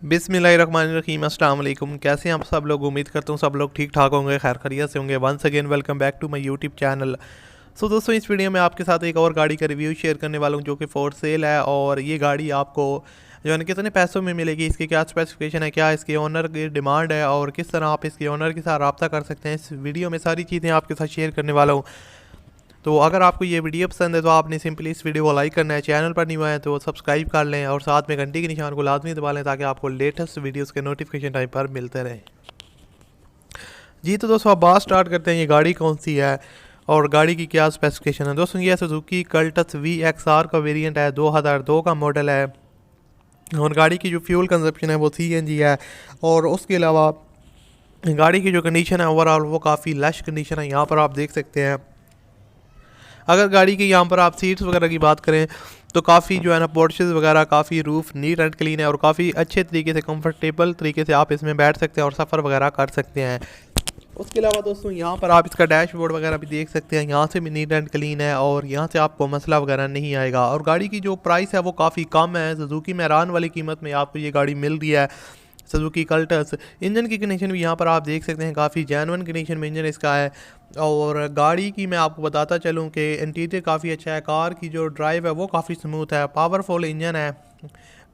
बिस्मिल्लाहिर्रहमानिर्रहीम। अस्सलाम वालेकुम। कैसे हैं आप सब लोग? उम्मीद करता हूँ सब लोग ठीक ठाक होंगे, खैर खैरियत से होंगे। Once again welcome back to my YouTube channel. So दोस्तों, इस वीडियो में आपके साथ एक और गाड़ी का रिव्यू शेयर करने वाला हूँ जो कि फॉर सेल है। और ये गाड़ी आपको जो है ना कितने पैसों में मिलेगी, इसकी क्या स्पेसिफिकेशन है, क्या इसके ओनर की डिमांड है और किस तरह आप इसके ओनर के साथ रब्ता कर सकते हैं, इस वीडियो में सारी चीज़ें आपके साथ शेयर करने वाला हूँ। तो अगर आपको ये वीडियो पसंद है तो आपने सिंपली इस वीडियो को लाइक करना है, चैनल पर नहीं हुआ है तो सब्सक्राइब कर लें और साथ में घंटी के निशान को लाजमी दबा लें ताकि आपको लेटेस्ट वीडियोस के नोटिफिकेशन टाइम पर मिलते रहें। जी तो दोस्तों, अब बात स्टार्ट करते हैं ये गाड़ी कौन सी है और गाड़ी की क्या स्पेसिफिकेशन है। दोस्तों, ये सुजुकी कल्टस VXR का वेरिएंट है, 2002 का मॉडल है और गाड़ी की जो फ्यूल कंजप्शन है वो CNG है। और उसके अलावा गाड़ी की जो कंडीशन है ओवरऑल वो काफ़ी लश कंडीशन है। यहाँ पर आप देख सकते हैं, अगर गाड़ी की यहाँ पर आप सीट्स वगैरह की बात करें तो काफ़ी जो है ना पोर्शेस वगैरह काफ़ी रूफ नीट एंड क्लीन है और काफ़ी अच्छे तरीके से कंफर्टेबल तरीके से आप इसमें बैठ सकते हैं और सफ़र वगैरह कर सकते हैं। उसके अलावा दोस्तों, यहाँ पर आप इसका डैशबोर्ड वगैरह भी देख सकते हैं, यहाँ से भी नीट एंड क्लीन है और यहाँ से आपको मसला वगैरह नहीं आएगा। और गाड़ी की जो प्राइस है वो काफ़ी कम है, सुजुकी मैरान वाली कीमत में आपको ये गाड़ी मिल रही है, सुजुकी कल्टस। इंजन की कंडीशन भी यहाँ पर आप देख सकते हैं, काफ़ी जेन्युइन कंडीशन में इंजन इसका है। और गाड़ी की मैं आपको बताता चलूँ कि इंटीरियर काफ़ी अच्छा है, कार की जो ड्राइव है वो काफ़ी स्मूथ है, पावरफुल इंजन है,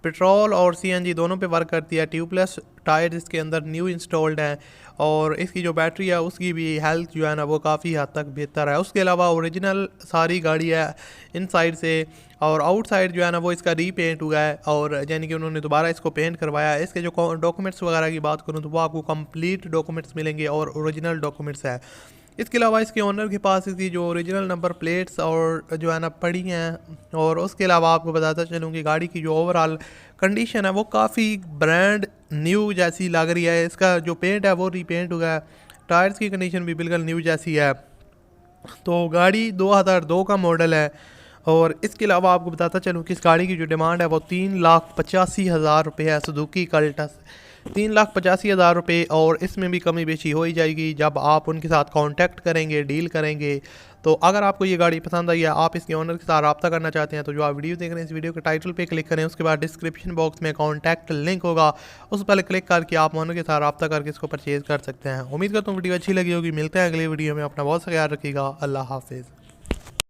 पेट्रोल और CNG दोनों पे वर्क करती है। ट्यूबलेस टायर इसके अंदर न्यू इंस्टॉल्ड है और इसकी जो बैटरी है उसकी भी हेल्थ जो है ना वो काफ़ी हद तक बेहतर है। उसके अलावा ओरिजिनल सारी गाड़ी है इनसाइड से, और आउटसाइड जो है ना वो इसका रीपेंट हुआ है और यानी कि उन्होंने दोबारा इसको पेंट करवाया है। इसके जो डॉक्यूमेंट्स वगैरह की बात करूँ तो वो आपको कंप्लीट डॉक्यूमेंट्स मिलेंगे और ओरिजिनल डॉक्यूमेंट्स है। इसके अलावा इसके ओनर के पास इसकी जो ओरिजिनल नंबर प्लेट्स और जो है ना पड़ी हैं। और उसके अलावा आपको बताता चलूँ कि गाड़ी की जो ओवरऑल कंडीशन है वो काफ़ी ब्रांड न्यू जैसी लग रही है। इसका जो पेंट है वो रीपेंट हुआ है, टायर्स की कंडीशन भी बिल्कुल न्यू जैसी है। तो गाड़ी 2002 का मॉडल है। और इसके अलावा आपको बताता चलूँ कि इस गाड़ी की जो डिमांड है वो 3,85,000 रुपये है, सुजुकी कल्टस 3,85,000 रुपये। और इसमें भी कमी बेशी हो ही जाएगी जब आप उनके साथ कांटेक्ट करेंगे, डील करेंगे। तो अगर आपको ये गाड़ी पसंद आई है, आप इसके ओनर के साथ रब्ता करना चाहते हैं तो जो आप वीडियो देख रहे हैं इस वीडियो के टाइटल पे क्लिक करें, उसके बाद डिस्क्रिप्शन बॉक्स में कॉन्टैक्ट लिंक होगा, उस पर क्लिक करके आप ओनर के साथ रब्ता करके इसको परचेज़ कर सकते हैं। उम्मीद करता हूँ वीडियो अच्छी लगी होगी। मिलते हैं अगली वीडियो में, अपना बहुत सा ख्याल रखिएगा। अल्लाह हाफिज़।